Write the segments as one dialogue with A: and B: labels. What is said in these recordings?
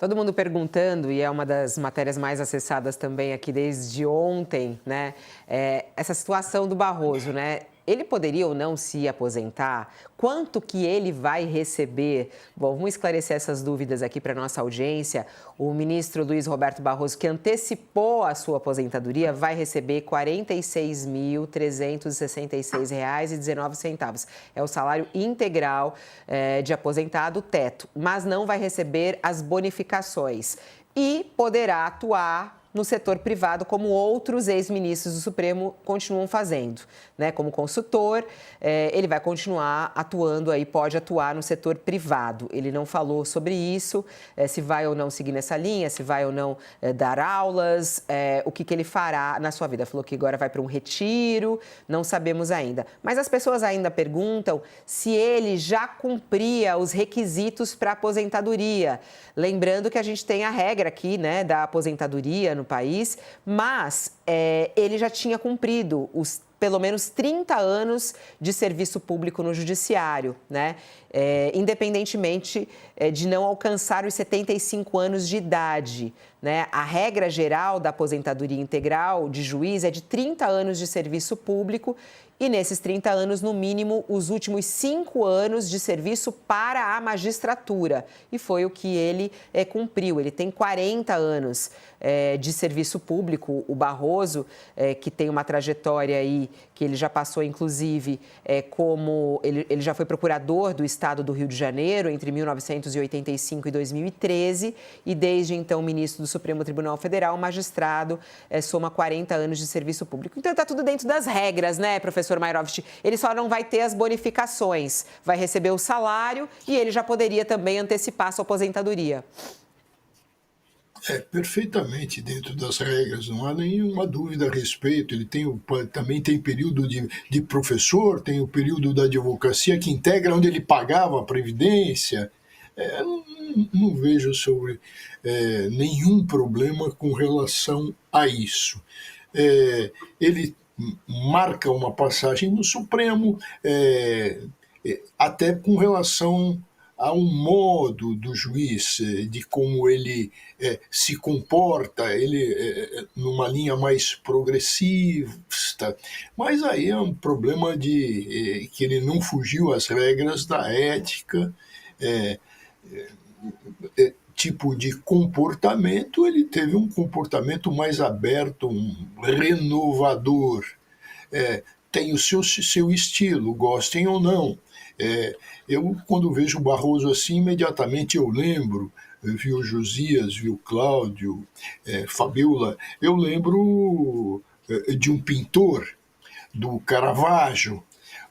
A: Todo mundo perguntando, e é uma das matérias mais acessadas também aqui desde ontem, né? Essa situação do Barroso, né? Ele poderia ou não se aposentar? Quanto que ele vai receber? Bom, vamos esclarecer essas dúvidas aqui para a nossa audiência. O ministro Luiz Roberto Barroso, que antecipou a sua aposentadoria, vai receber R$ 46.366,19. É o salário integral de aposentado, teto, mas não vai receber as bonificações e poderá atuar no setor privado, como outros ex-ministros do Supremo continuam fazendo, né? Como consultor, ele vai continuar atuando aí, pode atuar no setor privado. Ele não falou sobre isso, se vai ou não seguir nessa linha, se vai ou não dar aulas, o que ele fará na sua vida. Falou que agora vai para um retiro, não sabemos ainda. Mas as pessoas ainda perguntam se ele já cumpria os requisitos para aposentadoria. Lembrando que a gente tem a regra aqui, né, da aposentadoria no país, mas ele já tinha cumprido os pelo menos 30 anos de serviço público no judiciário, né? Independentemente de não alcançar os 75 anos de idade, né? A regra geral da aposentadoria integral de juiz é de 30 anos de serviço público e nesses 30 anos, no mínimo, os últimos 5 anos de serviço para a magistratura. E foi o que ele cumpriu. Ele tem 40 anos de serviço público. O Barroso, que tem uma trajetória aí, que ele já passou, inclusive, como... Ele já foi procurador do Estado do Rio de Janeiro entre 1985 e 2013 e, desde então, ministro do Supremo Tribunal Federal, magistrado, soma 40 anos de serviço público. Então, está tudo dentro das regras, né, professor Mayrovich? Ele só não vai ter as bonificações, vai receber o salário e ele já poderia também antecipar sua aposentadoria.
B: Perfeitamente dentro das regras, não há nenhuma dúvida a respeito. Ele também tem período de professor, tem o período da advocacia que integra onde ele pagava a previdência. Não vejo nenhum problema com relação a isso. Ele marca uma passagem no Supremo, até com relação a um modo do juiz, de como ele se comporta, ele numa linha mais progressista, mas aí é um problema que ele não fugiu às regras da ética, tipo de comportamento, ele teve um comportamento mais aberto, renovador, tem o seu estilo, gostem ou não. Eu, quando vejo o Barroso assim, imediatamente eu lembro, vi o Josias, vi o Cláudio, Fabiola, eu lembro de um pintor, do Caravaggio.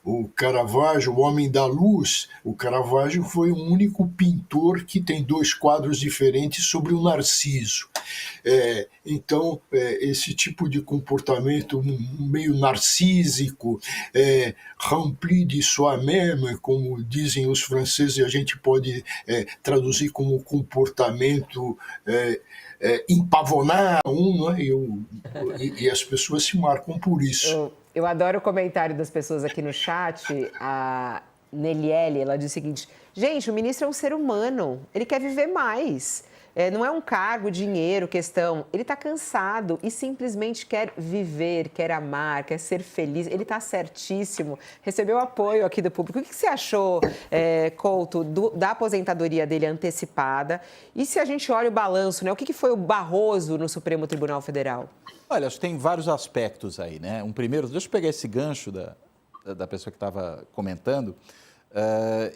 B: O Caravaggio, o Homem da Luz, o Caravaggio foi o único pintor que tem 2 quadros diferentes sobre o Narciso. Então, esse tipo de comportamento meio narcísico, rempli de soi-même, como dizem os franceses, a gente pode traduzir como comportamento empavonar né? E as pessoas se marcam por isso.
A: Eu adoro o comentário das pessoas aqui no chat. A Neliele, ela diz o seguinte: gente, o ministro é um ser humano, ele quer viver mais. Não é um cargo, dinheiro, questão. Ele está cansado e simplesmente quer viver, quer amar, quer ser feliz. Ele está certíssimo. Recebeu apoio aqui do público. O que você achou, Couto, da aposentadoria dele antecipada? E se a gente olha o balanço, né? O que foi o Barroso no Supremo Tribunal Federal?
C: Olha, acho que tem vários aspectos aí, né? Um primeiro, deixa eu pegar esse gancho da pessoa que estava comentando.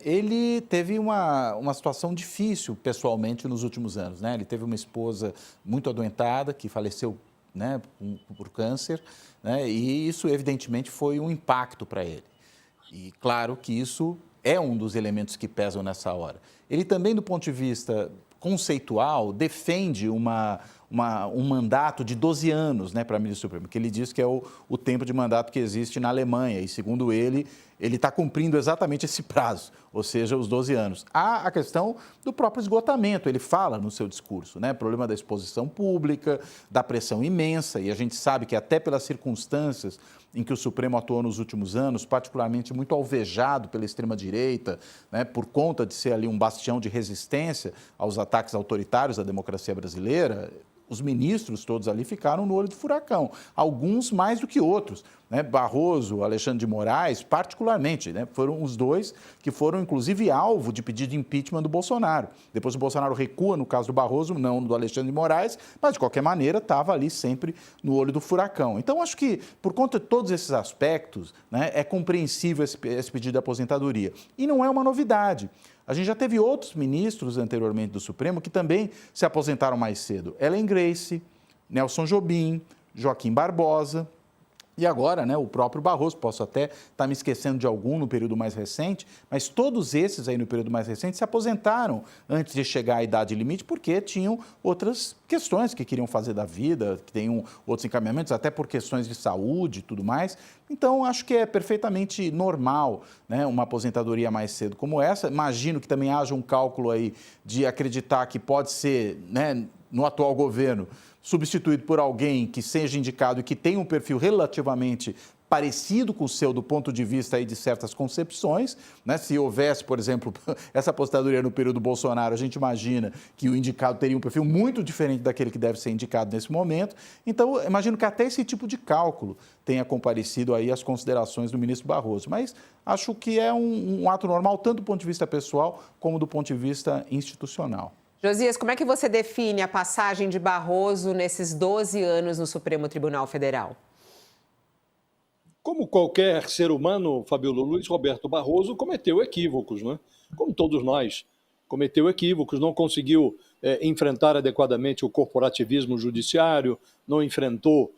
C: Ele teve uma situação difícil pessoalmente nos últimos anos, né? Ele teve uma esposa muito adoentada que faleceu, né, por câncer, né? E isso evidentemente foi um impacto para ele. E claro que isso é um dos elementos que pesam nessa hora. Ele também, do ponto de vista conceitual, defende uma um mandato de 12 anos, né, para ministro supremo, que ele diz que é o tempo de mandato que existe na Alemanha, e segundo ele está cumprindo exatamente esse prazo, ou seja, os 12 anos. Há a questão do próprio esgotamento, ele fala no seu discurso, né, problema da exposição pública, da pressão imensa, e a gente sabe que até pelas circunstâncias em que o Supremo atuou nos últimos anos, particularmente muito alvejado pela extrema-direita, né, por conta de ser ali um bastião de resistência aos ataques autoritários da democracia brasileira, os ministros todos ali ficaram no olho do furacão, alguns mais do que outros, né? Barroso, Alexandre de Moraes, particularmente, né? Foram os dois que foram, inclusive, alvo de pedido de impeachment do Bolsonaro. Depois o Bolsonaro recua no caso do Barroso, não no do Alexandre de Moraes, mas, de qualquer maneira, estava ali sempre no olho do furacão. Então, acho que, por conta de todos esses aspectos, né, é compreensível esse pedido de aposentadoria. E não é uma novidade. A gente já teve outros ministros anteriormente do Supremo que também se aposentaram mais cedo. Ellen Grace, Nelson Jobim, Joaquim Barbosa e agora, né, o próprio Barroso. Posso até estar me esquecendo de algum no período mais recente, mas todos esses aí no período mais recente se aposentaram antes de chegar à idade limite porque tinham outras questões que queriam fazer da vida, que tenham outros encaminhamentos, até por questões de saúde e tudo mais. Então, acho que é perfeitamente normal, né, uma aposentadoria mais cedo como essa. Imagino que também haja um cálculo aí de acreditar que pode ser, né, no atual governo, substituído por alguém que seja indicado e que tenha um perfil relativamente parecido com o seu do ponto de vista aí de certas concepções, né? Se houvesse, por exemplo, essa aposentadoria no período Bolsonaro, a gente imagina que o indicado teria um perfil muito diferente daquele que deve ser indicado nesse momento. Então, imagino que até esse tipo de cálculo tenha comparecido aí às considerações do ministro Barroso. Mas acho que é um ato normal, tanto do ponto de vista pessoal como do ponto de vista institucional.
A: Josias, como é que você define a passagem de Barroso nesses 12 anos no Supremo Tribunal Federal?
D: Como qualquer ser humano, Fabíola, Luiz Roberto Barroso cometeu equívocos, né? Como todos nós, cometeu equívocos, não conseguiu enfrentar adequadamente o corporativismo judiciário, não enfrentou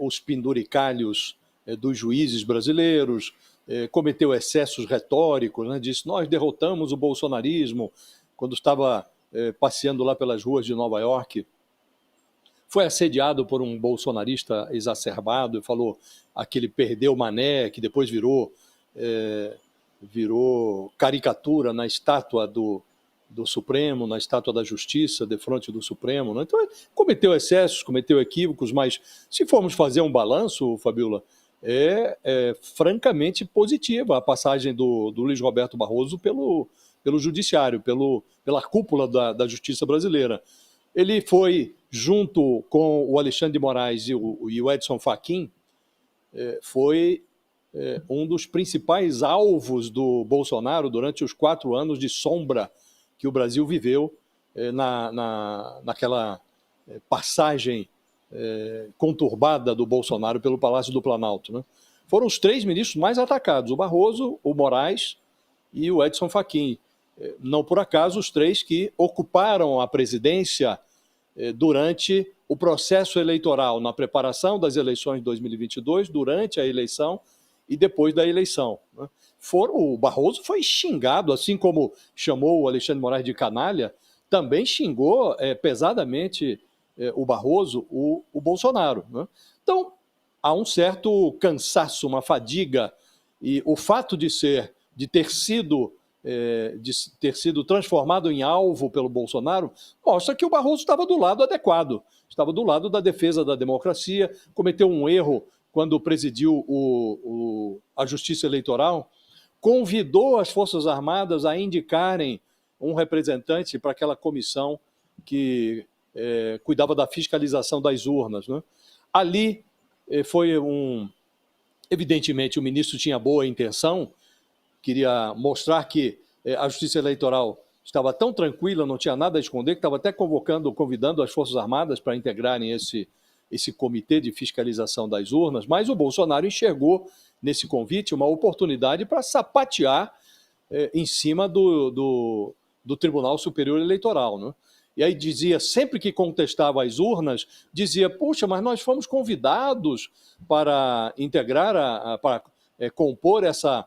D: os penduricalhos dos juízes brasileiros, cometeu excessos retóricos, né? Disse, nós derrotamos o bolsonarismo, quando estava passeando lá pelas ruas de Nova York, foi assediado por um bolsonarista exacerbado e falou que ele perdeu Mané, que depois virou caricatura na estátua do Supremo, na estátua da Justiça, defronte do Supremo, né? Então, cometeu excessos, cometeu equívocos, mas se formos fazer um balanço, Fabíola, é francamente positiva a passagem do Luiz Roberto Barroso pelo Judiciário, pela cúpula da Justiça brasileira. Ele foi, junto com o Alexandre de Moraes e o Edson Fachin, foi um dos principais alvos do Bolsonaro durante os 4 anos de sombra que o Brasil viveu naquela passagem conturbada do Bolsonaro pelo Palácio do Planalto, né? Foram os 3 ministros mais atacados, o Barroso, o Moraes e o Edson Fachin. Não por acaso os 3 que ocuparam a presidência durante o processo eleitoral, na preparação das eleições de 2022, durante a eleição e depois da eleição, né? O Barroso foi xingado, assim como chamou o Alexandre de Moraes de canalha, também xingou pesadamente o Barroso, o Bolsonaro, né? Então, há um certo cansaço, uma fadiga, e o fato de ter sido transformado em alvo pelo Bolsonaro, mostra que o Barroso estava do lado adequado, estava do lado da defesa da democracia, cometeu um erro quando presidiu a Justiça Eleitoral, convidou as Forças Armadas a indicarem um representante para aquela comissão que cuidava da fiscalização das urnas, né? Ali evidentemente o ministro tinha boa intenção, queria mostrar que a Justiça Eleitoral estava tão tranquila, não tinha nada a esconder, que estava até convidando as Forças Armadas para integrarem esse comitê de fiscalização das urnas, mas o Bolsonaro enxergou nesse convite uma oportunidade para sapatear em cima do Tribunal Superior Eleitoral, né? E aí dizia, sempre que contestava as urnas, dizia, puxa, mas nós fomos convidados para integrar, para compor essa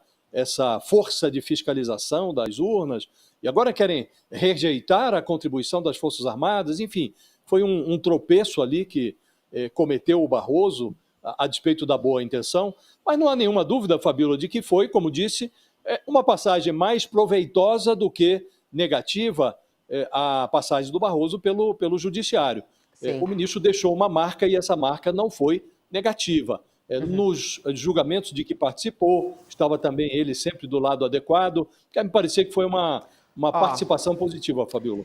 D: força de fiscalização das urnas, e agora querem rejeitar a contribuição das Forças Armadas, enfim, foi um tropeço ali que cometeu o Barroso, a despeito da boa intenção, mas não há nenhuma dúvida, Fabíola, de que foi, como disse, uma passagem mais proveitosa do que negativa, a passagem do Barroso pelo Judiciário. O ministro deixou uma marca e essa marca não foi negativa. Nos julgamentos de que participou, estava também ele sempre do lado adequado, que me parecia que foi uma participação positiva, Fabíola.